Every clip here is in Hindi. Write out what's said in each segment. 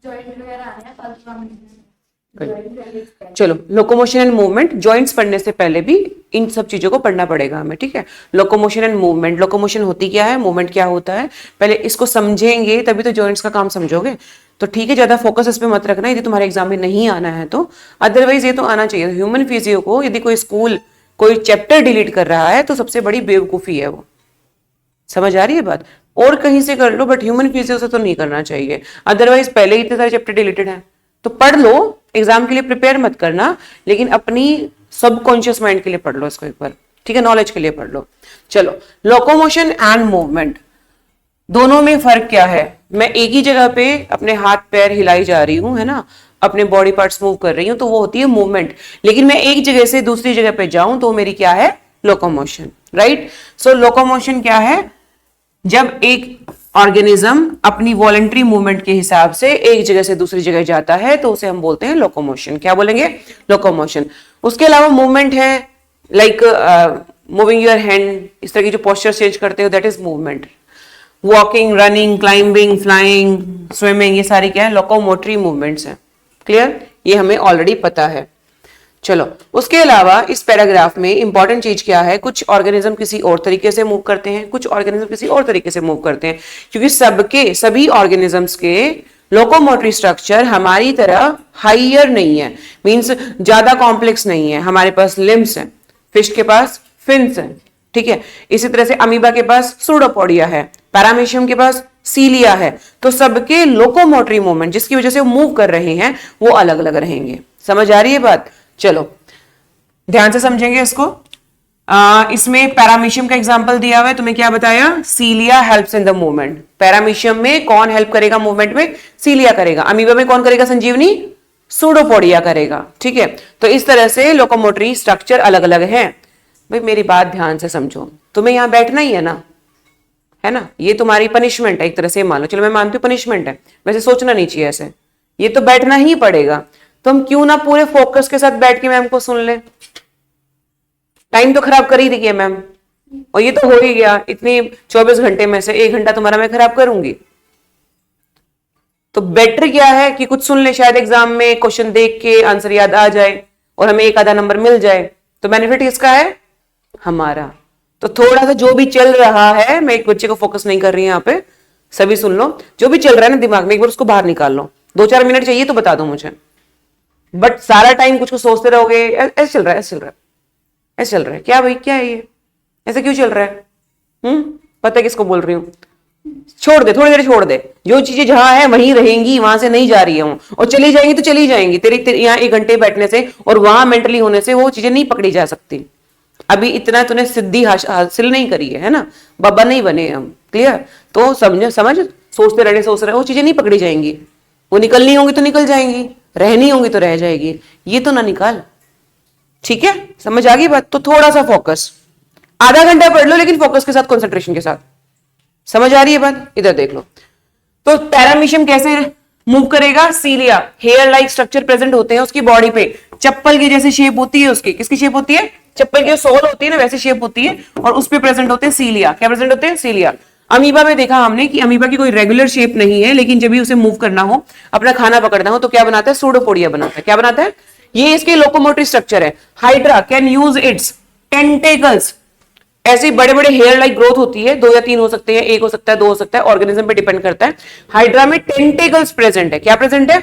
जॉइंट वगैरह आने हैं चलो, लोकोमोशन एंड मूवमेंट, जॉइंट्स पढ़ने से पहले भी इन सब चीजों को पढ़ना पड़ेगा हमें, ठीक है। लोकोमोशन एंड मूवमेंट, लोकोमोशन होती क्या है, मूवमेंट क्या होता है, पहले इसको समझेंगे तभी तो जॉइंट्स का काम समझोगे। तो ठीक है, ज्यादा फोकस इस पे मत रखना यदि तुम्हारे एग्जाम में नहीं आना है तो, अदरवाइज ये तो आना चाहिए। ह्यूमन फिजियो को यदि कोई स्कूल कोई चैप्टर डिलीट कर रहा है तो सबसे बड़ी बेवकूफी है वो। समझ आ रही है बात? और कहीं से कर लो बट ह्यूमन फिजियो से तो नहीं करना चाहिए, अदरवाइज पहले ही इतने सारे चैप्टर डिलीटेड हैं। तो पढ़ लो, एग्जाम के लिए प्रिपेयर मत करना, लेकिन अपनी सबकॉन्शियस माइंड के लिए पढ़ लो इसको एक बार, ठीक है, नॉलेज के लिए पढ़ लो। चलो, लोकोमोशन एंड मूवमेंट, दोनों में फर्क क्या है? मैं एक ही जगह पे अपने हाथ पैर हिलाई जा रही हूं, है ना, अपने बॉडी पार्ट्स मूव कर रही हूं, तो वो होती है मूवमेंट। लेकिन मैं एक जगह से दूसरी जगह पे जाऊं तो मेरी क्या है? Locomotion, right. सो लोकोमोशन क्या है? जब एक ऑर्गेनिज्म अपनी वॉलेंट्री मूवमेंट के हिसाब से एक जगह से दूसरी जगह जाता है तो उसे हम बोलते हैं लोकोमोशन। क्या बोलेंगे? लोकोमोशन। उसके अलावा मूवमेंट है लाइक मूविंग योर हैंड, इस तरह की जो पोस्चर चेंज करते हो, that is movement. Walking, running, climbing, flying, swimming, ये सारी क्या है? लोकोमोटरी मूवमेंट्स हैं। क्लियर? ये हमें ऑलरेडी पता है। चलो, उसके अलावा इस पैराग्राफ में इंपॉर्टेंट चीज क्या है? कुछ ऑर्गेनिज्म किसी और तरीके से मूव करते हैं, कुछ ऑर्गेनिज्म किसी और तरीके से मूव करते हैं, क्योंकि सभी ऑर्गेनिजम्स के लोकोमोटरी स्ट्रक्चर हमारी तरह हाइयर नहीं है, मींस ज्यादा कॉम्प्लेक्स नहीं है। हमारे पास लिम्स हैं, फिश के पास फिन्स हैं, ठीक है। इसी तरह से अमीबा के पास सूडोपोडिया है, पैरामीशियम के पास सीलिया है। तो सबके लोकोमोटरी मूवमेंट जिसकी वजह से वो मूव कर रहे हैं वो अलग अलग रहेंगे। समझ आ रही है बात? चलो, ध्यान से समझेंगे इसको। इसमें पैरामीशियम का एग्जांपल दिया हुआ है, तुम्हें क्या बताया? Cilia helps in the movement. Paramecium में कौन हेल्प करेगा मूवमेंट में? सीलिया करेगा। अमीबा में कौन करेगा संजीवनी? सूडोपोडिया करेगा, ठीक है। तो इस तरह से लोकोमोटरी स्ट्रक्चर अलग अलग है। भाई मेरी बात ध्यान से समझो, तुम्हें यहां बैठना ही है ना, है ना, ये तुम्हारी पनिशमेंट है एक तरह से, मान लो। चलो मैं मानती हूँ पनिशमेंट है, वैसे सोचना नहीं चाहिए ऐसे, ये तो बैठना ही पड़ेगा। तो हम क्यों ना पूरे फोकस के साथ बैठ के मैम को सुन ले? टाइम तो खराब कर ही रही है मैम, और ये तो हो ही गया, इतनी 24 घंटे में से 1 घंटा तुम्हारा मैं खराब करूंगी। तो बेटर क्या है कि कुछ सुन ले, शायद एग्जाम में क्वेश्चन देख के आंसर याद आ जाए और हमें 1 आधा नंबर मिल जाए। तो बेनिफिट किसका है? हमारा। तो थोड़ा सा जो भी चल रहा है, मैं एक बच्चे को फोकस नहीं कर रही हूं यहाँ पे, सभी सुन लो, जो भी चल रहा है ना दिमाग में एक बार उसको बाहर निकाल लो। 2-4 मिनट चाहिए तो बता दो मुझे, बट सारा टाइम कुछ को सोचते रहोगे, ऐसे चल रहा है, ऐसे चल रहा है, ऐसे चल रहा है, क्या भाई क्या है ये, ऐसे क्यों चल रहा है? पता है किसको बोल रही हूँ? छोड़ दे, थोड़ी देर छोड़ दे, जो चीजें जहां है वहीं रहेंगी, वहां से नहीं जा रही है, और चली जाएंगी तो चली जाएंगी। तेरे यहाँ 1 घंटे बैठने से और वहां मेंटली होने से वो चीजें नहीं पकड़ी जा सकती। अभी इतना तूने सिद्धि हासिल नहीं करी है ना, बाबा नहीं बने हम। क्लियर? तो समझ, सोचते रहे, सोच रहे, वो चीजें नहीं पकड़ी जाएंगी, वो निकलनी होंगी तो निकल जाएंगी, रहनी होंगी तो रह जाएगी, ये तो ना निकाल। ठीक है, समझ आ गई बात? तो थोड़ा सा फोकस, आधा घंटा पढ़ लो लेकिन फोकस के साथ, कंसंट्रेशन के साथ। समझ आ रही है बात? इधर देख लो। तो पैरामीशियम कैसे मूव करेगा? सीलिया, हेयर लाइक स्ट्रक्चर प्रेजेंट होते हैं उसकी बॉडी पे, चप्पल की जैसी शेप होती है उसकी। किसकी शेप होती है? चप्पल की जो सोल होती है ना, वैसी शेप होती है, और उस पे प्रेजेंट होते हैं सीलिया। क्या प्रेजेंट होते हैं? सीलिया। अमीबा में देखा हमने कि अमीबा की कोई रेगुलर शेप नहीं है, लेकिन जब भी उसे मूव करना हो, अपना खाना पकड़ना हो, तो क्या बनाता है? सूडोपोडिया बनाता है। क्या बनाता है? ये इसके लोकोमोटरी स्ट्रक्चर है। Hydra can use it's tentacles, ऐसे बड़े बड़े हेयर लाइक ग्रोथ होती है, 2 या 3 हो सकते हैं, 1 हो सकता है, 2 हो सकता है, ऑर्गेनिज्म पे डिपेंड करता है। हाइड्रा में टेंटेकल्स प्रेजेंट है। क्या प्रेजेंट है?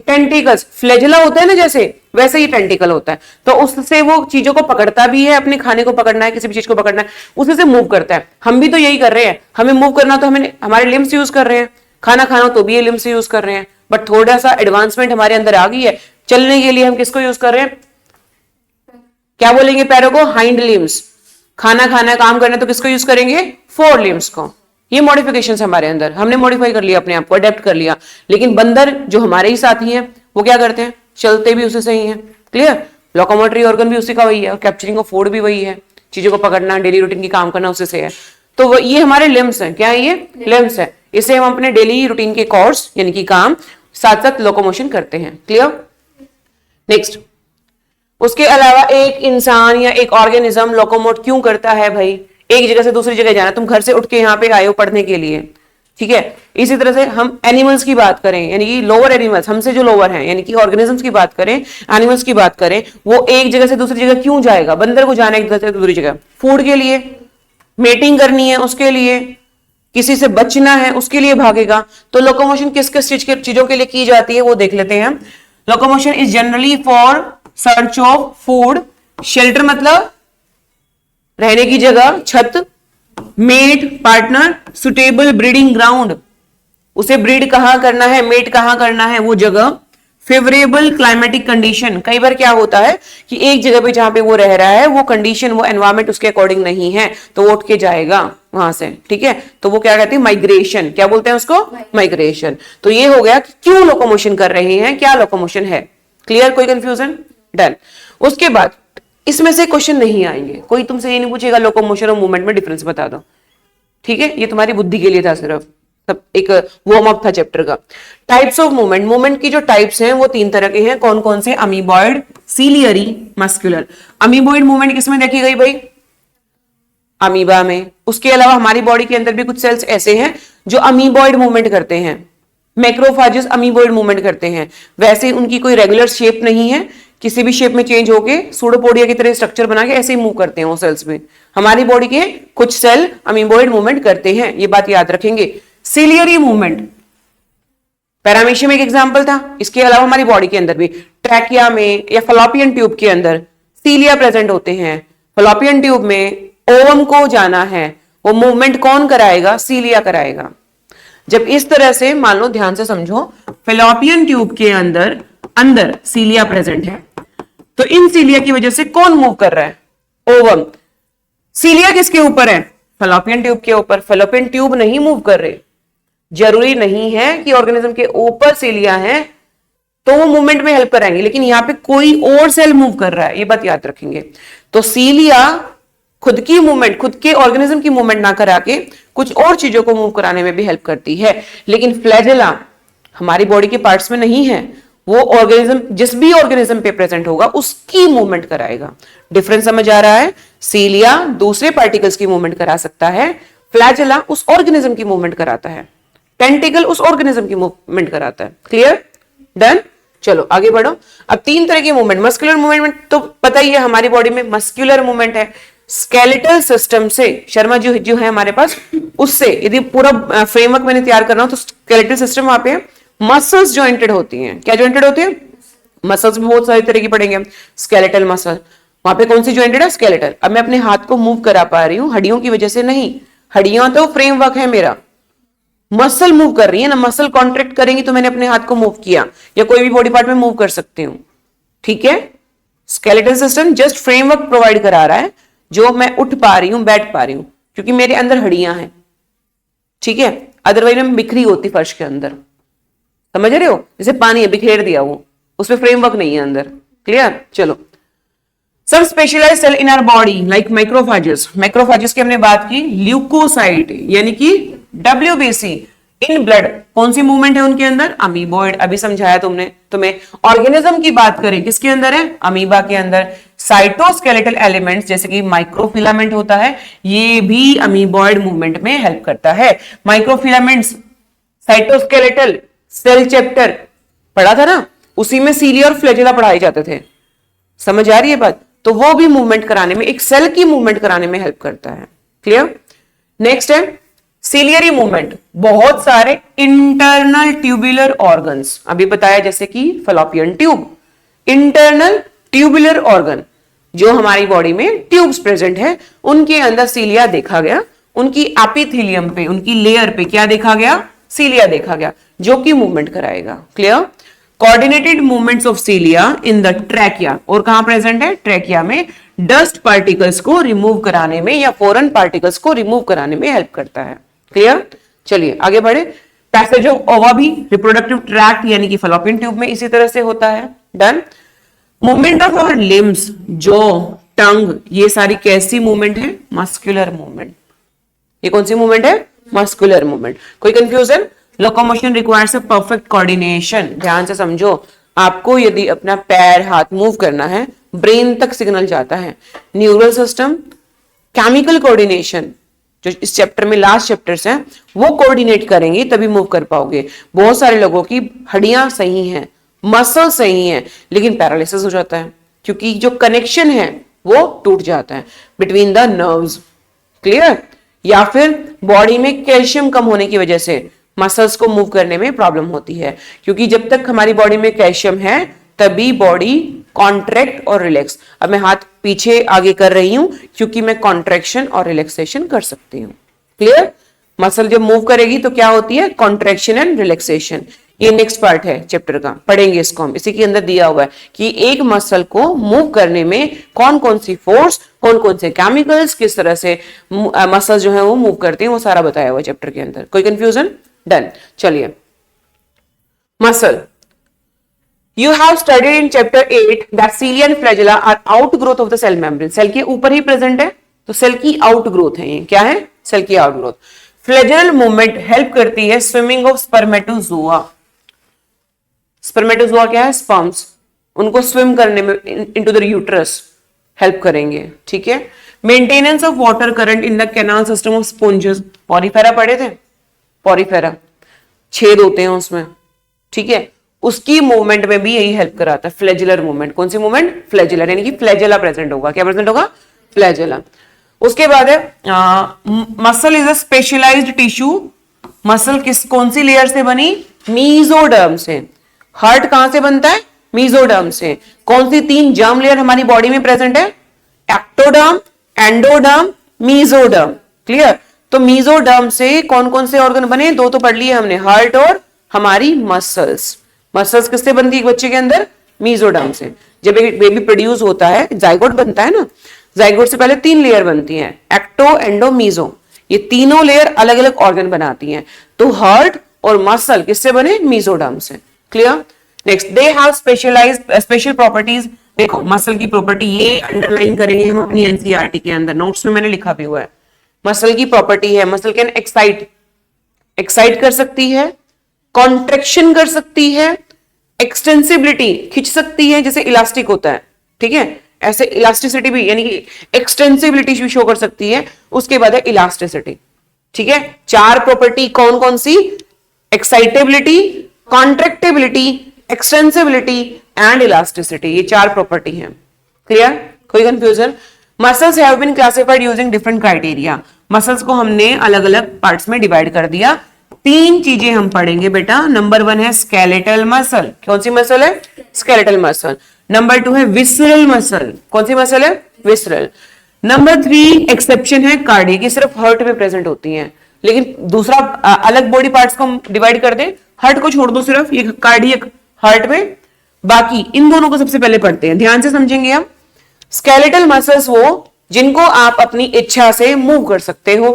टेंटिकल्स। फ्लैजेला होता है ना जैसे, वैसे ही टेंटिकल होता है। तो उससे वो चीजों को पकड़ता भी है, अपने खाने को पकड़ना है, किसी भी चीज को पकड़ना है, उससे से मूव करता है। हम भी तो यही कर रहे हैं, हमें मूव करना तो हमें हमारे लिम्स यूज कर रहे हैं, खाना खाना तो भी ये लिम्स यूज कर रहे हैं। बट थोड़ा सा एडवांसमेंट हमारे अंदर आ गई है, चलने के लिए हम किसको यूज कर रहे हैं? क्या बोलेंगे? पैरों को, हाइंड लिम्स। खाना खाना, काम करना तो किसको यूज करेंगे? 4 लिम्स को। ये मॉडिफिकेशन हमारे अंदर, हमने मॉडिफाई कर लिया, अपने आप को अडेप्ट कर लिया। लेकिन बंदर जो हमारे ही साथी हैं, वो क्या करते हैं? चलते भी उसी से ही हैं। क्लियर? लोकोमोटरी ऑर्गन भी उसी का वही है, और कैप्चरिंग ऑफ फूड भी वही है, चीजों को पकड़ना, डेली रूटीन की काम करना उसी से है। तो ये हमारे लिम्स हैं। क्या है ये? लिम्स है। इसे हम अपने डेली रूटीन के कोर्स यानी कि काम साथ साथ लोकोमोशन करते हैं। क्लियर? नेक्स्ट, उसके अलावा एक इंसान या एक ऑर्गेनिज्म लोकोमोट क्यों करता है? भाई एक जगह से दूसरी जगह जाना, तुम घर से उठ के यहाँ पे आए हो पढ़ने के लिए, ठीक है। इसी तरह से हम एनिमल्स की बात करें, यानी कि लोअर एनिमल्स, हमसे जो लोअर हैं, यानी कि ऑर्गेनिजम्स की बात करें, एनिमल्स की बात करें, वो एक जगह से दूसरी जगह क्यों जाएगा? बंदर को जाना है एक जगह से दूसरी जगह, फूड के लिए, मेटिंग करनी है उसके लिए, किसी से बचना है उसके लिए भागेगा। तो लोकोमोशन किस किस चीजों के लिए की जाती है वो देख लेते हैं हम। Locomotion is generally for search of food, shelter मतलब रहने की जगह, छत, mate partner, suitable breeding ground, उसे ब्रीड कहां करना है, मेट कहां करना है वो जगह, फेवरेबल क्लाइमेटिक कंडीशन, कई बार क्या होता है कि एक जगह पे जहां पे वो रह रहा है वो कंडीशन, वो एनवायरमेंट उसके अकॉर्डिंग नहीं है तो वो उठ के जाएगा वहां से, ठीक है। तो वो क्या कहते हैं? माइग्रेशन। क्या बोलते हैं उसको? माइग्रेशन। तो ये हो गया कि क्यों लोकोमोशन कर रहे हैं, क्या लोकोमोशन है। क्लियर? कोई कंफ्यूजन? डन। उसके बाद इसमें से क्वेश्चन नहीं आएंगे, कोई तुमसे ये नहीं पूछेगा लोकोमोशन और मूवमेंट में डिफरेंस बता दो, ठीक है। ये तुम्हारी बुद्धि के लिए था सिर्फ, सब एक वार्म अप था चैप्टर का। टाइप्स ऑफ मूवमेंट, मूवमेंट की जो टाइप्स हैं वो 3 तरह के हैं। कौन कौन से? Amoeboid, ciliary, muscular. Amoeboid movement किसमें देखी गई भाई? अमीबा में। उसके अलावा हमारी बॉडी के अंदर भी कुछ सेल्स ऐसे हैं जो अमीबॉइड मूवमेंट करते हैं। मैक्रोफाजेस अमीबॉइड मूवमेंट करते हैं, वैसे उनकी कोई रेगुलर शेप नहीं है, किसी भी शेप में चेंज होके सूडोपोडिया की तरह स्ट्रक्चर बना के ऐसे ही मूव करते हैं वो सेल्स में। हमारी बॉडी के कुछ सेल अमीबॉइड मूवमेंट करते हैं, ये बात याद रखेंगे। सीलियरी मूवमेंट पैरामीशियम एक एग्जांपल था, इसके अलावा हमारी बॉडी के अंदर भी ट्रैकिया में या फलोपियन ट्यूब के अंदर सीलिया प्रेजेंट होते हैं। फलोपियन ट्यूब में ओवम को जाना है, वो मूवमेंट कौन कराएगा? सीलिया कराएगा। जब इस तरह से मान लो, ध्यान से समझो, फलोपियन ट्यूब के अंदर अंदर सीलिया प्रेजेंट है, तो इन सीलिया की वजह से कौन मूव कर रहा है? ओवम। सीलिया किसके ऊपर है? फलोपियन ट्यूब के ऊपर। फलोपियन ट्यूब नहीं मूव कर रहे। जरूरी नहीं है कि ऑर्गेनिज्म के ऊपर सीलिया है तो वो मूवमेंट में हेल्प कराएंगे, लेकिन यहां पे कोई और सेल मूव कर रहा है, ये बात याद रखेंगे। तो सीलिया खुद की मूवमेंट, खुद के ऑर्गेनिज्म की मूवमेंट ना करा के कुछ और चीजों को मूव कराने में भी हेल्प करती है। लेकिन फ्लैजेला हमारी बॉडी के पार्ट्स में नहीं है, वो ऑर्गेनिज्म, जिस भी ऑर्गेनिज्म पे प्रेजेंट होगा उसकी मूवमेंट कराएगा। डिफरेंस समझ आ रहा है? सीलिया दूसरे पार्टिकल्स की मूवमेंट करा सकता है, फ्लैजेला उस ऑर्गेनिज्म की मूवमेंट कराता है, टेंटिकल उस ऑर्गेनिज्म की मूवमेंट कराता है। क्लियर? डन। चलो आगे बढ़ो। अब 3 तरह की मूवमेंट। मस्कुलर मूवमेंट तो पता ही है, हमारी बॉडी में मस्कुलर मूवमेंट है स्केलेटल सिस्टम से, शर्मा जी जो है हमारे पास, उससे यदि पूरा फ्रेमवर्क मैंने तैयार करना हो तो स्केलेटल सिस्टम वहां पे मसल्स ज्वाइंटेड होती हैं। क्या ज्वाइंटेड होती है? मसल्स भी बहुत सारी तरह की पढ़ेंगे हम। स्केलेटल मसल, वहां पे कौन सी ज्वाइंटेड है? स्केलेटल। अब मैं अपने हाथ को मूव करा पा रही हूं हड्डियों की वजह से नहीं, हड्डियां तो फ्रेमवर्क है मेरा, मसल मूव कर रही है ना, मसल कॉन्ट्रैक्ट करेंगी तो मैंने अपने हाथ को मूव किया, या कोई भी बॉडी पार्ट में मूव कर सकती हूं, ठीक है। Skeletal system just framework provide करा रहा है, जो मैं उठ पा रही हूं, बैठ पा रही हूं, क्योंकि मेरे अंदर हड्डियां हैं, ठीक है। अदरवाइज मैं बिखरी होती फर्श के अंदर, समझ रहे हो? जैसे पानी है, बिखेर दिया, वो उसमें फ्रेमवर्क नहीं है अंदर। क्लियर? चलो, सब specialized cell in our body like macrophages. Macrophages की हमने बात की। ल्यूकोसाइट यानी कि WBC इन ब्लड, कौन सी मूवमेंट है उनके अंदर? अमीबॉइड। अभी समझाया तुमने तुम्हें। ऑर्गेनिज्म की बात करें, किसके अंदर है? अमीबा के अंदर। साइटोस्केलेटल एलिमेंट्स जैसे कि माइक्रोफिलामेंट होता है, ये भी अमीबॉइड मूवमेंट में हेल्प करता है। माइक्रोफिलामेंट्स, साइटोस्केलेटल, सेल चैप्टर पढ़ा था ना, उसी में सीलिया और फ्लैजेला पढ़ाए जाते थे। समझ आ रही है बात? तो वो भी मूवमेंट कराने में, एक सेल की मूवमेंट कराने में हेल्प करता है। क्लियर? नेक्स्ट है सीलियरी मूवमेंट। बहुत सारे इंटरनल ट्यूबुलर ऑर्गन्स, अभी बताया जैसे कि Fallopian tube, internal tubular organ, जो हमारी बॉडी में ट्यूब्स प्रेजेंट है, उनके अंदर सीलिया देखा गया। उनकी एपिथेलियम पे, उनकी लेयर पे क्या देखा गया? सीलिया देखा गया, जो कि मूवमेंट कराएगा। Clear? Coordinated movements of सीलिया in the trachea, और कहां प्रेजेंट है? ट्रैकिया में। डस्ट पार्टिकल्स को रिमूव कराने में या फॉरेन पार्टिकल्स को रिमूव कराने में हेल्प करता है। क्लियर? चलिए आगे बढ़े। पैसेज ऑफ ओवा भी रिप्रोडक्टिव ट्रैक्ट यानी कि फलोपियन ट्यूब में इसी तरह से होता है। Done. Movement of our limbs, jaw, tongue, ये सारी कैसी मूवमेंट है? Muscular movement. ये कौन सी मूवमेंट है? Muscular movement. कोई confusion? Locomotion requires a perfect coordination. ध्यान से समझो, आपको यदि अपना पैर हाथ मूव करना है, ब्रेन तक सिग्नल जाता है, न्यूरल सिस्टम, केमिकल कोऑर्डिनेशन, जो इस चैप्टर में लास्ट चैप्टर्स हैं वो कोऑर्डिनेट करेंगे तभी मूव कर पाओगे। बहुत सारे लोगों की हड्डियां सही हैं, मसल सही हैं, लेकिन पैरालिसिस हो जाता है क्योंकि जो कनेक्शन है वो टूट जाता है बिटवीन द नर्व्स। क्लियर? या फिर बॉडी में कैल्शियम कम होने की वजह से मसल्स को मूव करने में प्रॉब्लम होती है, क्योंकि जब तक हमारी बॉडी में कैल्शियम है तभी बॉडी कॉन्ट्रैक्ट और रिलैक्स। अब मैं हाथ पीछे आगे कर रही हूं क्योंकि मैं कॉन्ट्रैक्शन और रिलैक्सेशन कर सकती हूं। क्लियर? मसल जब मूव करेगी तो क्या होती है? Contraction and relaxation. ये नेक्स्ट पार्ट है चैप्टर का, पढ़ेंगे इसको हम। इसी के अंदर दिया हुआ है कि एक मसल को मूव करने में कौन कौन सी फोर्स, कौन कौन से केमिकल्स, किस तरह से मसल जो है वो मूव करते हैं, वो सारा बताया हुआ है चैप्टर के अंदर। कोई कंफ्यूजन? डन। चलिए, muscle You have studied in chapter 8 that cilia and flagella are outgrowth of the cell membrane. Cell के ऊपर ही प्रेजेंट है तो सेल की आउटग्रोथ है। ये क्या है? सेल की आउटग्रोथ। फ्लैजेलल मूवमेंट हेल्प करती है स्विमिंग ऑफ स्पर्मेटोजोआ। स्पर्मेटोजोआ क्या है? स्पर्म्स। उनको स्विम करने में इनटू द यूट्रस हेल्प करेंगे। ठीक है? Maintenance of water current in the canal system of sponges. Porifera पढ़े थे? पॉरीफेरा छेद होते हैं उसमें। ठीक है? उसकी मूवमेंट में भी यही हेल्प कराता है, फ्लैजेलर मूवमेंट। कौन सी मूवमेंट? फ्लैजेलर, यानी कि फ्लैजेला प्रेजेंट होगा। क्या प्रेजेंट होगा? फ्लैजेला। उसके बाद है muscle is a specialized tissue. Muscle कौन सी लेयर से बनी? मीजोडर्म से। हार्ट कहां से बनता है? मीजोडर्म से। कौन सी 3 जर्म लेयर हमारी बॉडी में प्रेजेंट है? Ectoderm, endoderm, mesoderm. क्लियर? तो मीजोडर्म से कौन कौन से ऑर्गन बने? 2 तो पढ़ लिए हमने, हार्ट और हमारी मसल्स। मसल्स किससे बनती है एक बच्चे के अंदर? मीजोडर्म से। जब एक बेबी प्रोड्यूस होता है, जाइगोट बनता है ना, जाइगोट से पहले 3 लेयर बनती हैं, एक्टो, एंडो, मीजो। ये तीनों लेयर अलग अलग ऑर्गन बनाती हैं। तो हार्ट और मसल किससे बने? मीजोडर्म से। Clear? Next, they have special properties. देखो मसल की प्रॉपर्टी ये अंडरलाइन करेंगे हम अपनी एनसीईआरटी के अंदर, नोट्स में मैंने लिखा भी हुआ है। मसल की प्रॉपर्टी है, मसल कैन एक्साइट कर सकती है, कॉन्ट्रेक्शन कर सकती है, एक्सटेंसिबिलिटी खिंच सकती है जैसे इलास्टिक होता है। ठीक है? ऐसे इलास्टिसिटी भी, यानी कि एक्सटेंसिबिलिटी भी शो कर सकती है। उसके बाद है इलास्टिसिटी। ठीक है? 4 प्रॉपर्टी कौन कौन सी? Excitability, contractibility, extensibility and elasticity. ये 4 प्रॉपर्टी है। क्लियर? कोई confusion? Muscles have been classified using different criteria. Muscles को हमने अलग अलग पार्ट्स में डिवाइड कर दिया। 3 चीजें हम पढ़ेंगे बेटा। नंबर 1 है स्केलेटल मसल। कौन सी मसल है? Skeletal muscle. नंबर 2 है विसरल मसल। कौन सी मसल है? विसरल। नंबर 3 एक्सेप्शन है कार्डियक, ये सिर्फ हार्ट में प्रेजेंट होती हैं। लेकिन दूसरा अलग बॉडी पार्ट्स को हम डिवाइड कर दें, हार्ट को छोड़ दो, सिर्फ ये कार्डियक हार्ट में, बाकी इन दोनों को सबसे पहले पढ़ते हैं। ध्यान से समझेंगे हम। स्केलेटल मसल्स वो जिनको आप अपनी इच्छा से मूव कर सकते हो।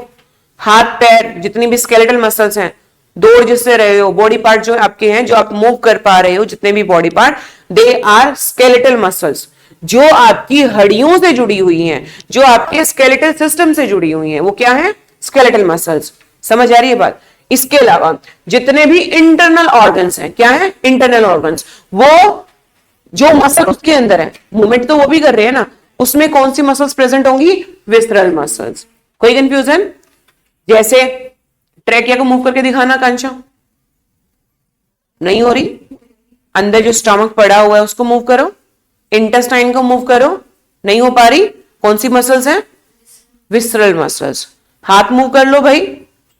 हाथ पैर जितनी भी स्केलेटल मसल्स हैं, दौड़ जिससे रहे हो, बॉडी पार्ट जो आपके हैं जो आप मूव कर पा रहे हो, जितने भी body part, they are skeletal muscles. जो आपकी हड्डियों से जुड़ी हुई हैं, जो आपके स्केलेटल सिस्टम से जुड़ी हुई हैं, वो क्या है? Skeletal muscles. समझ आ रही है बात? इसके अलावा जितने भी इंटरनल ऑर्गन्स हैं, क्या है? इंटरनल ऑर्गन्स, वो जो मसल उसके अंदर है, मूवमेंट तो वो भी कर रहे हैं ना, उसमें कौन सी मसल्स प्रेजेंट होंगी? Visceral muscles. कोई कंफ्यूजन? जैसे ट्रैकिया को मूव करके दिखाना कांचा, नहीं हो रही। अंदर जो स्टमक पड़ा हुआ है उसको मूव करो, इंटेस्टाइन को मूव करो, नहीं हो पा रही। कौन सी मसल्स हैं? Visceral muscles. हाथ मूव कर लो भाई,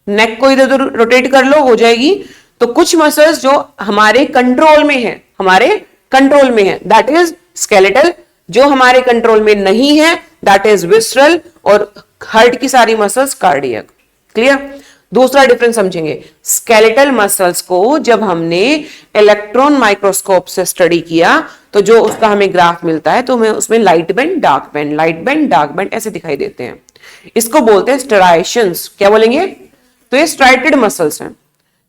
नेक को इधर उधर रोटेट कर लो, हो जाएगी। तो कुछ मसल्स जो हमारे कंट्रोल में है, हमारे कंट्रोल में है, दैट इज स्केलेटल। जो हमारे कंट्रोल में नहीं है, दैट इज विसरल। और हार्ट की सारी मसल्स कार्डियक। क्लियर? दूसरा डिफरेंस समझेंगे। स्केलेटल मसल्स को जब हमने इलेक्ट्रॉन माइक्रोस्कोप से स्टडी किया तो जो उसका हमें ग्राफ मिलता है, तो हमें उसमें light band, dark band, light band, dark band ऐसे दिखाई देते हैं। इसको बोलते हैं स्टेराइशंस। क्या बोलेंगे? तो ये स्ट्राइटेड मसल्स हैं।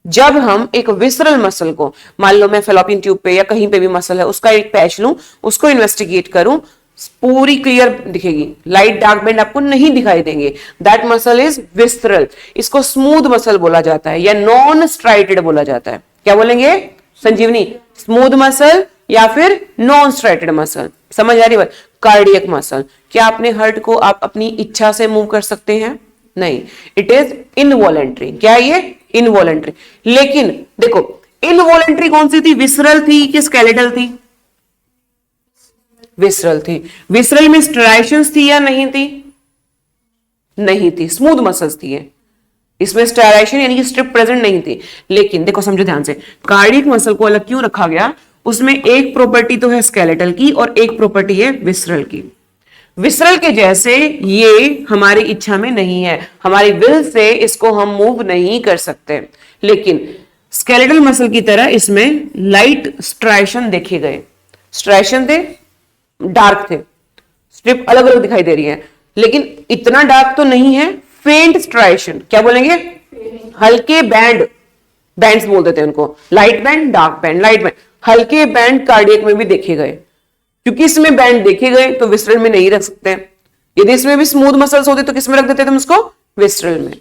जब हम एक विसरल मसल को, मान लो मैं फेलोपियन ट्यूब पे या कहीं पे भी मसल है, उसका एक पैच लूं, उसको इन्वेस्टिगेट करूं, पूरी क्लियर दिखेगी, लाइट डार्क बैंड आपको नहीं दिखाई देंगे। That muscle is visceral. इसको स्मूथ मसल बोला जाता है या नॉन स्ट्राइटेड बोला जाता है। क्या बोलेंगे संजीवनी? स्मूथ मसल या फिर नॉन स्ट्राइटेड मसल। समझ आ रही बात? Cardiac muscle. क्या अपने हार्ट को आप अपनी इच्छा से मूव कर सकते हैं? नहीं, इट इज इनवॉलेंट्री। क्या है ये? इनवॉलेंट्री। लेकिन देखो, इनवॉलेंट्री कौन सी थी? विसरल थी कि स्केलेटल थी? विसरल थी। विसरल में स्ट्राइशंस थी या नहीं थी? नहीं थी, स्मूथ मसल्स थी ये। इसमें स्टायराइशन यानी कि स्ट्रिप प्रेजेंट नहीं थी। लेकिन देखो, समझो ध्यान से, कार्डियक मसल को अलग क्यों रखा गया? उसमें एक प्रॉपर्टी तो है स्केलेटल की और एक प्रॉपर्टी है विसरल की। विसरल के जैसे ये हमारी इच्छा में नहीं है, हमारी विल से इसको हम मूव नहीं कर सकते। लेकिन स्केलेटल मसल की तरह इसमें लाइट स्ट्राइशन देखे गए। स्ट्राइशन थे, डार्क थे, स्ट्रिप अलग अलग दिखाई दे रही है, लेकिन इतना डार्क तो नहीं है। फेंट स्ट्राइशन, क्या बोलेंगे? हल्के बैंड, बैंड्स बोल देते हैं उनको, light band, dark band, light band, हल्के बैंड कार्डियक में भी देखे गए। क्योंकि इसमें बैंड देखे गए तो विसरल में नहीं रख सकते। यदि इसमें भी स्मूथ मसल्स होते तो किसमें रख देते थे उसको? विसरल में।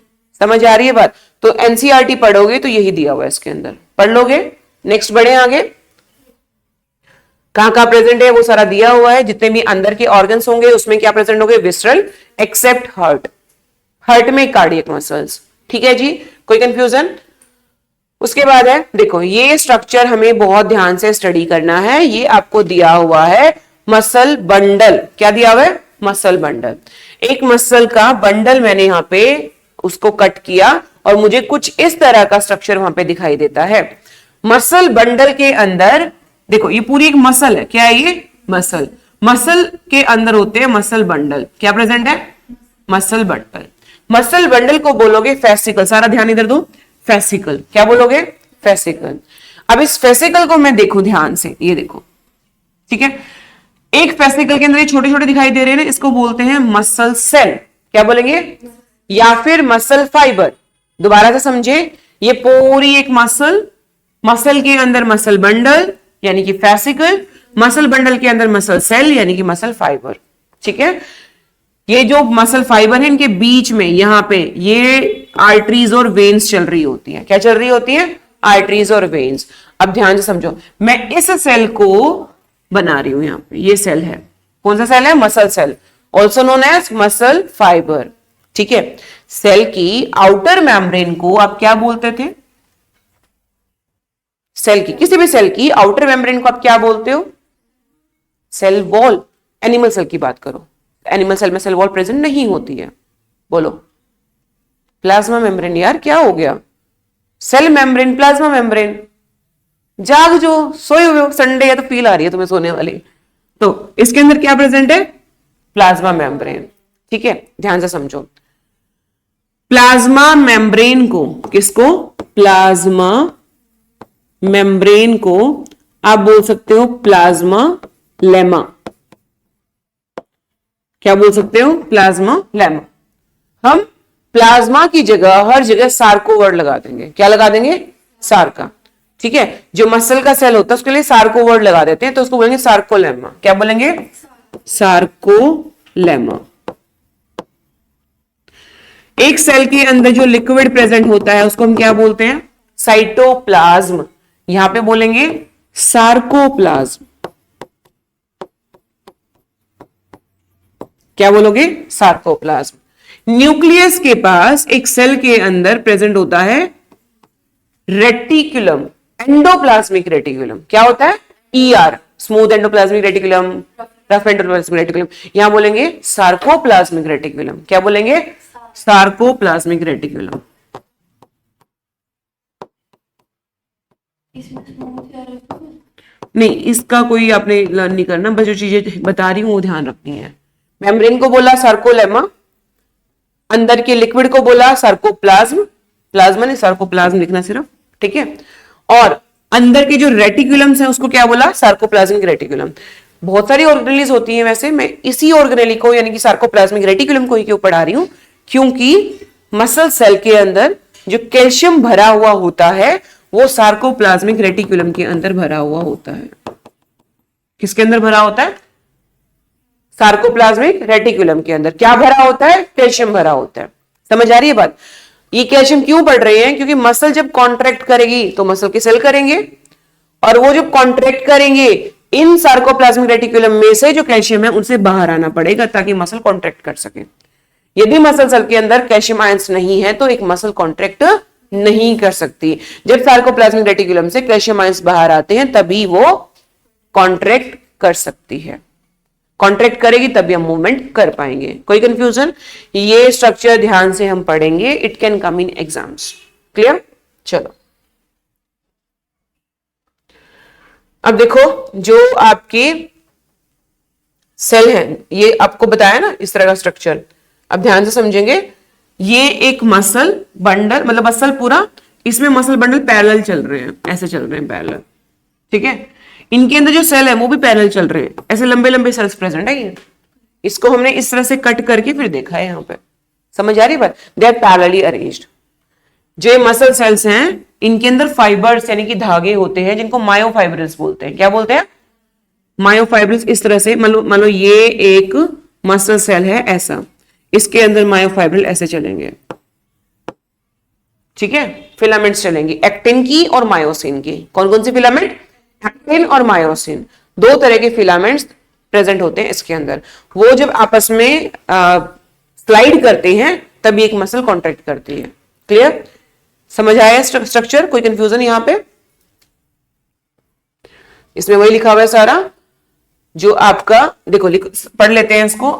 समझ आ रही है बात? तो एनसीईआरटी पढ़ोगे तो यही दिया हुआ है इसके अंदर, पढ़ लोगे। नेक्स्ट बढ़े आगे, कहां कहां प्रेजेंट है वो सारा दिया हुआ है। जितने भी अंदर के ऑर्गन्स होंगे उसमें क्या प्रेजेंट होंगे? Visceral, except heart. हार्ट में कार्डियक मसल्स। ठीक है जी, कोई कंफ्यूजन? उसके बाद है, देखो ये स्ट्रक्चर हमें बहुत ध्यान से स्टडी करना है। ये आपको दिया हुआ है मसल बंडल। क्या दिया हुआ है? Muscle bundle. एक मसल का बंडल मैंने यहां पे उसको कट किया और मुझे कुछ इस तरह का स्ट्रक्चर वहां पे दिखाई देता है। मसल बंडल के अंदर देखो, ये पूरी एक मसल है। क्या है ये? मसल। मसल के अंदर होते हैं मसल बंडल। क्या प्रेजेंट है? Muscle bundle. मसल बंडल को बोलोगे फेसिकल। सारा ध्यान इधर दो, फेसिकल। क्या बोलोगे? फेसिकल। अब इस फेसिकल को मैं देखूं ध्यान से, ये देखो, ठीक है। एक फेसिकल के अंदर ये छोटे छोटे दिखाई दे रहे हैं ना, इसको बोलते हैं मसल सेल। क्या बोलेंगे? या फिर मसल फाइबर। दोबारा से समझे, ये पूरी एक मसल, मसल के अंदर मसल बंडल यानी कि फेसिकल, मसल बंडल के अंदर मसल सेल यानी कि मसल फाइबर। ठीक है। ये जो मसल फाइबर है इनके बीच में यहां पे ये आर्टरीज और वेन्स चल रही होती हैं। क्या चल रही होती है? आर्टरीज और वेन्स। अब ध्यान से समझो, मैं इस सेल को बना रही हूं। यहां पे ये सेल है, कौन सा सेल है? Muscle cell, also known as muscle fibre. ठीक है। सेल की आउटर मेम्ब्रेन को आप क्या बोलते थे? सेल की, किसी भी सेल की आउटर मेम्ब्रेन को आप क्या बोलते हो? Cell wall. एनिमल सेल की बात करो, एनिमल सेल में सेल वॉल प्रेजेंट नहीं होती है। बोलो, प्लाज्मा मेम्ब्रेन। यार क्या हो गया? Cell membrane, plasma membrane. जाग जो, सोए हुए हो, संडे है तो फील आ रही है तुम्हें सोने वाली। तो इसके अंदर क्या प्रेजेंट है? Plasma membrane. ठीक है, ध्यान से समझो। प्लाज्मा मेम्ब्रेन को, किसको? प्लाज्मा मेम्ब्रेन को आप बोल सकते हो प्लाज्मा लेमा। क्या बोल सकते हो? Plasma lemma. हम प्लाज्मा की जगह हर जगह सार्को वर्ड लगा देंगे। क्या लगा देंगे? सार्का। ठीक है। जो मसल का सेल होता है उसके लिए सार्को वर्ड लगा देते हैं, तो उसको बोलेंगे सार्कोलेमा। क्या बोलेंगे? सार्कोलेमा। एक सेल के अंदर जो लिक्विड प्रेजेंट होता है उसको हम क्या बोलते हैं? साइटोप्लाज्म। यहां पे बोलेंगे सार्कोप्लाज्म। क्या बोलोगे? सार्कोप्लाज्म। न्यूक्लियस के पास एक सेल के अंदर प्रेजेंट होता है रेटिकुलम, एंडोप्लाज्मिक रेटिकुलम। क्या होता है? ER, smooth endoplasmic reticulum, rough endoplasmic reticulum. यहां बोलेंगे सार्कोप्लाज्मिक रेटिकुलम। क्या बोलेंगे? Sarcoplasmic reticulum. नहीं, इसका कोई आपने लर्न नहीं करना, बस जो चीजें बता रही हूं वो ध्यान रखनी है। मेम्ब्रेन को बोला सार्कोलेमा, अंदर के लिक्विड को बोला सार्कोप्लाज्म, प्लाज्मा नहीं सार्कोप्लाज्म लिखना सिर्फ। ठीक है। और अंदर के जो रेटिकुलम्स हैं उसको क्या बोला? Sarcoplasmic reticulum. बहुत सारी ऑर्गेनेलीज होती हैं, वैसे मैं इसी ऑर्गेनेली को यानी कि सार्कोप्लाज्मिक रेटिकुलम को ही क्यों पढ़ा रही हूं, क्योंकि मसल सेल के अंदर जो कैल्शियम भरा हुआ होता है वो सार्कोप्लाज्मिक रेटिकुलम के अंदर भरा हुआ होता है। किसके अंदर भरा होता है? सार्कोप्लाज्मिक रेटिकुलम के अंदर क्या भरा होता है? कैल्शियम भरा होता है। समझ आ रही है बात? ये कैल्शियम क्यों बढ़ रहे हैं? क्योंकि मसल जब कॉन्ट्रैक्ट करेगी तो मसल के सेल करेंगे, और वो जब कॉन्ट्रैक्ट करेंगे इन सार्कोप्लाज्मिक रेटिकुलम में से जो कैल्शियम है उनसे बाहर आना पड़ेगा ताकि मसल कॉन्ट्रैक्ट कर सके। यदि मसल सेल के अंदर कैल्शियम आयंस नहीं है तो एक मसल कॉन्ट्रैक्ट नहीं कर सकती। जब सार्कोप्लाज्मिक रेटिकुलम से कैल्शियम आयंस बाहर आते हैं तभी वो कॉन्ट्रैक्ट कर सकती है। कॉन्ट्रैक्ट करेगी तभी हम मूवमेंट कर पाएंगे। कोई कंफ्यूजन? ये स्ट्रक्चर ध्यान से हम पढ़ेंगे, it can come in exams. Clear? चलो अब देखो, जो आपके सेल हैं, ये आपको बताया ना इस तरह का स्ट्रक्चर, अब ध्यान से समझेंगे। ये एक मसल बंडल, मतलब मसल पूरा, इसमें मसल बंडल पैरेलल चल रहे हैं, ऐसे चल रहे हैं पैरेलल, ठीक है। इनके अंदर जो सेल है वो भी पैरेलल चल रहे हैं, ऐसे लंबे लंबे सेल्स प्रेजेंट है। ये इसको हमने इस तरह से कट करके फिर देखा है, यहां पे समझ आ रही बात? They are parallelly arranged. जो मसल सेल्स हैं इनके अंदर फाइबर्स यानी कि धागे होते हैं जिनको मायोफाइब्रिल्स बोलते हैं। क्या बोलते हैं? मायोफाइब्रिल्स। इस तरह से मान लो ये एक मसल सेल है ऐसा, इसके अंदर मायोफाइब्रिल ऐसे चलेंगे, ठीक है। फिलामेंट्स चलेंगी एक्टिन की और मायोसिन की। कौन कौन सी फिलामेंट? एक्टिन और मायोसिन, दो तरह के फिलामेंट्स प्रेजेंट होते हैं इसके अंदर। वो जब आपस में स्लाइड करते हैं तभी एक मसल कॉन्ट्रैक्ट करती है। क्लियर? समझ आया स्ट्रक्चर? कोई कंफ्यूजन यहां पे? इसमें वही लिखा हुआ है सारा जो आपका, देखो पढ़ लेते हैं इसको।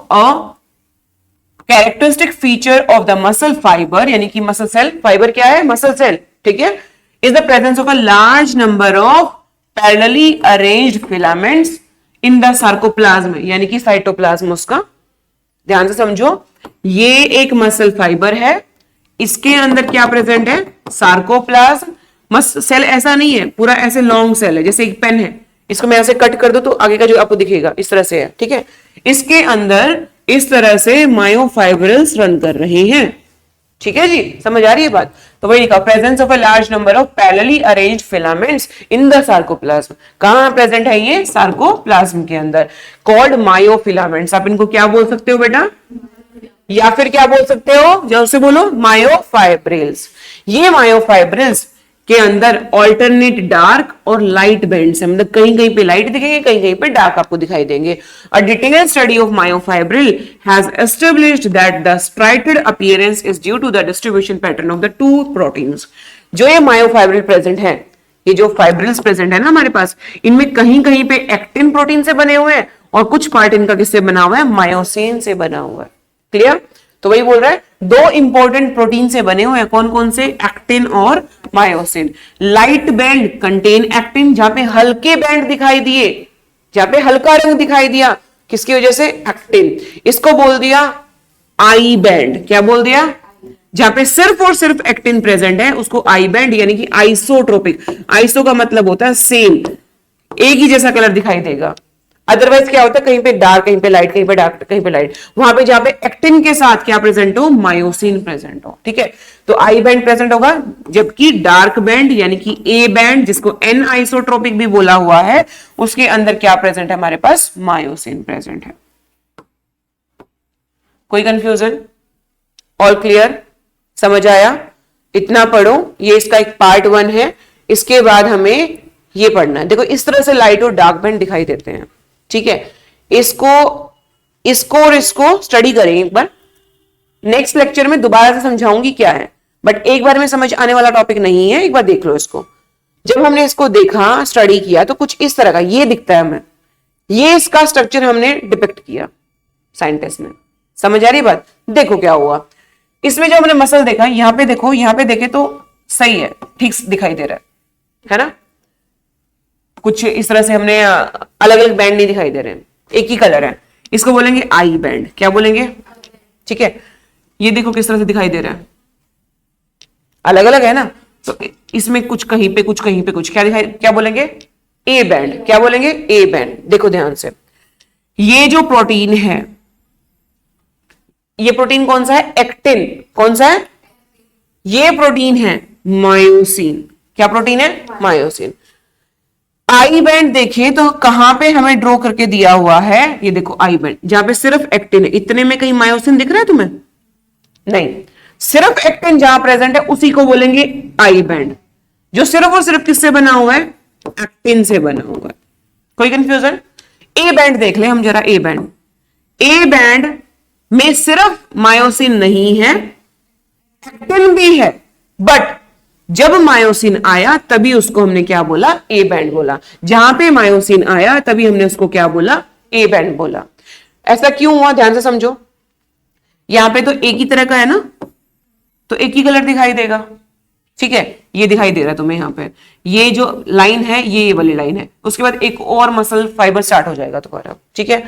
Characteristic feature of the muscle fibre, यानी कि मसल सेल, फाइबर क्या है? मसल सेल, ठीक है। Is the presence of a large number of parallelly arranged filaments in the sarcoplasm, यानी कि साइटोप्लाज्म उसका। ध्यान से समझो, ये एक मसल फाइबर है, इसके अंदर क्या प्रेजेंट है? सार्कोप्लाज्म। सेल ऐसा नहीं है पूरा, ऐसे लॉन्ग सेल है, जैसे एक पेन है, इसको मैं ऐसे कट कर दूं तो आगे का जो आपको दिखेगा इस तरह से है, ठीक है। इसके अंदर इस तरह से मायोफाइब्रिल्स रन कर रहे हैं, ठीक है जी। समझ आ रही है बात? तो वही लिखा, presence of a large number of parallelly arranged filaments in the sarcoplasm. कहां प्रेजेंट है ये? सार्कोप्लाज्म के अंदर, कॉल्ड मायोफिलामेंट्स। आप इनको क्या बोल सकते हो बेटा? या फिर क्या बोल सकते हो? जल्द से बोलो, मायोफाइब्रिल्स। ये मायोफाइब्रिल्स के अंदर ऑल्टरनेट डार्क और लाइट बैंड्स है, मतलब कहीं कहीं पे लाइट दिखेंगे, कहीं कहीं पे डार्क आपको दिखाई देंगे। A detailed study of myofibril has established that the striated appearance is due to the distribution pattern of the two proteins. जो ये मायोफाइब्रिल प्रेजेंट है, ये जो फाइब्रिल्स प्रेजेंट है ना हमारे पास, इनमें कहीं कहीं पे एक्टिन प्रोटीन से बने हुए हैं और कुछ पार्ट इनका किससे बना हुआ है? मायोसिन से बना हुआ है। क्लियर? तो वही बोल रहा है, दो इंपॉर्टेंट प्रोटीन से बने हुए हैं। कौन कौन से? एक्टिन और myosin. Light band contain actin, जहां पे हल्के बैंड दिखाई दिए, जहां पे हल्का रंग दिखाई दिया, किसकी वजह से? एक्टिन। इसको बोल दिया आई बैंड। क्या बोल दिया? जहां पे सिर्फ और सिर्फ एक्टिन प्रेजेंट है उसको आई बैंड, यानी कि आइसोट्रोपिक। आइसो का मतलब होता है सेम, एक ही जैसा कलर दिखाई देगा। अदरवाइज क्या होता है? कहीं पे डार्क, कहीं पे लाइट, कहीं पे डार्क, कहीं पे लाइट। वहां पे जहां पे एक्टिन के साथ क्या प्रेजेंट हो? मायोसिन प्रेजेंट हो, ठीक है। तो आई बैंड प्रेजेंट होगा, जबकि डार्क बैंड यानी कि ए बैंड, जिसको एन आइसोट्रोपिक भी बोला हुआ है, उसके अंदर क्या प्रेजेंट है हमारे पास? मायोसिन प्रेजेंट है। कोई कंफ्यूजन? All clear? समझ आया? इतना पढ़ो, ये इसका एक पार्ट 1 है। इसके बाद हमें ये पढ़ना है। देखो इस तरह से लाइट और डार्क बैंड दिखाई देते हैं, ठीक है। इसको और इसको स्टडी करेंगे एक बार, नेक्स्ट लेक्चर में दोबारा से समझाऊंगी क्या है, बट एक बार में समझ आने वाला टॉपिक नहीं है, एक बार देख लो इसको। जब हमने इसको देखा, स्टडी किया, तो कुछ इस तरह का ये दिखता है हमें, ये इसका स्ट्रक्चर हमने डिपिक्ट किया साइंटिस्ट ने। समझ आ रही बात? देखो क्या हुआ इसमें, जो हमने मसल देखा, यहां पे देखो, यहां पे देखे तो सही है, ठीक दिखाई दे रहा है ना। कुछ इस तरह से हमने अलग अलग बैंड नहीं दिखाई दे रहे हैं, एक ही कलर है, इसको बोलेंगे आई बैंड। क्या बोलेंगे? ठीक है। ये देखो किस तरह से दिखाई दे रहा है, अलग अलग है ना। तो इसमें कुछ कहीं पे, कुछ कहीं पे, कुछ क्या दिखाई, क्या बोलेंगे? A band. क्या बोलेंगे? A band. देखो ध्यान से, ये जो प्रोटीन है, ये प्रोटीन कौन सा है? एक्टिन। कौन सा है? ये प्रोटीन है मायोसिन। क्या प्रोटीन है? मायोसिन। आई बैंड देखें तो कहां पे हमें ड्रॉ करके दिया हुआ है? ये देखो आई बैंड, जहां पे सिर्फ एक्टिन है। इतने में कहीं मायोसिन दिख रहा है तुम्हें? नहीं, सिर्फ एक्टिन जहां प्रेजेंट है उसी को बोलेंगे आई बैंड, जो सिर्फ और सिर्फ किससे बना हुआ है? एक्टिन से बना हुआ है। कोई कंफ्यूजन? ए बैंड देख ले हम जरा। ए बैंड में सिर्फ मायोसिन नहीं है, एक्टिन भी है, बट जब मायोसिन आया तभी उसको हमने क्या बोला, ए बैंड बोला। जहां पे मायोसिन आया तभी हमने उसको क्या बोला, ए बैंड बोला। ऐसा क्यों हुआ, ध्यान से समझो। यहां पे तो एक ही तरह का है ना, तो एक ही कलर दिखाई देगा, ठीक है, ये दिखाई दे रहा है तुम्हें। यहां पे ये जो लाइन है ये वाली लाइन है, उसके बाद एक और मसल फाइबर स्टार्ट हो जाएगा तुम्हारा, ठीक है।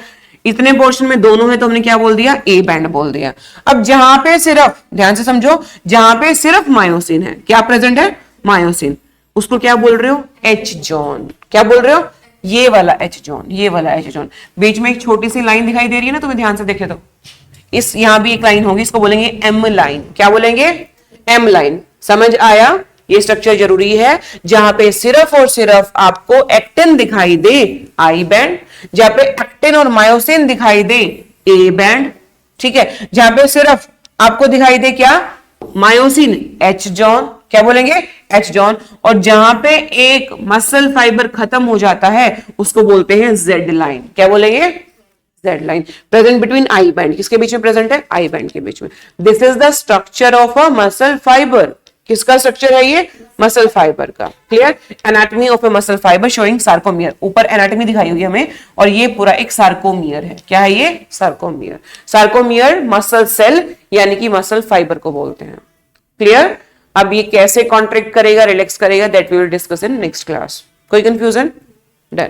इतने पोर्शन में दोनों है तो हमने क्या बोल दिया, ए बैंड बोल दिया। अब जहां पे सिर्फ, ध्यान से समझो, जहां पे सिर्फ मायोसिन है, क्या प्रेजेंट है, मायोसिन, उसको क्या बोल रहे हो, एच जोन। क्या बोल रहे हो, ये वाला एच जोन, ये वाला एच जोन। बीच में एक छोटी सी लाइन दिखाई दे रही है ना, तुम्हें ध्यान से देखे तो, इस यहां भी एक लाइन होगी, इसको बोलेंगे एम लाइन। क्या बोलेंगे, एम लाइन। समझ आया, ये स्ट्रक्चर जरूरी है। जहां पे सिर्फ और सिर्फ आपको एक्टिन दिखाई दे, आई बैंड। जहां पे एक्टिन और मायोसिन दिखाई दे, ए बैंड, ठीक है। जहां पे सिर्फ आपको दिखाई दे क्या, मायोसिन, एच जॉन। क्या बोलेंगे, एच जॉन। और जहां पे एक मसल फाइबर खत्म हो जाता है उसको बोलते हैं जेड लाइन। क्या बोलेंगे, Z line. Present between I band, किसके बीच में प्रेजेंट है, आई बैंड के बीच में। This is the structure of a muscle fibre. किसका स्ट्रक्चर है ये, मसल फाइबर का। Clear, anatomy of a muscle fibre showing sarcomere. ऊपर एनाटॉमी दिखाई हुई हमें, और ये पूरा एक सार्कोमियर है। क्या है ये, सार्कोमियर। सार्कोमियर मसल सेल यानी कि मसल फाइबर को बोलते हैं। क्लियर। अब ये कैसे कॉन्ट्रैक्ट करेगा, रिलैक्स करेगा, that we will discuss in next class. कोई कंफ्यूजन, डन।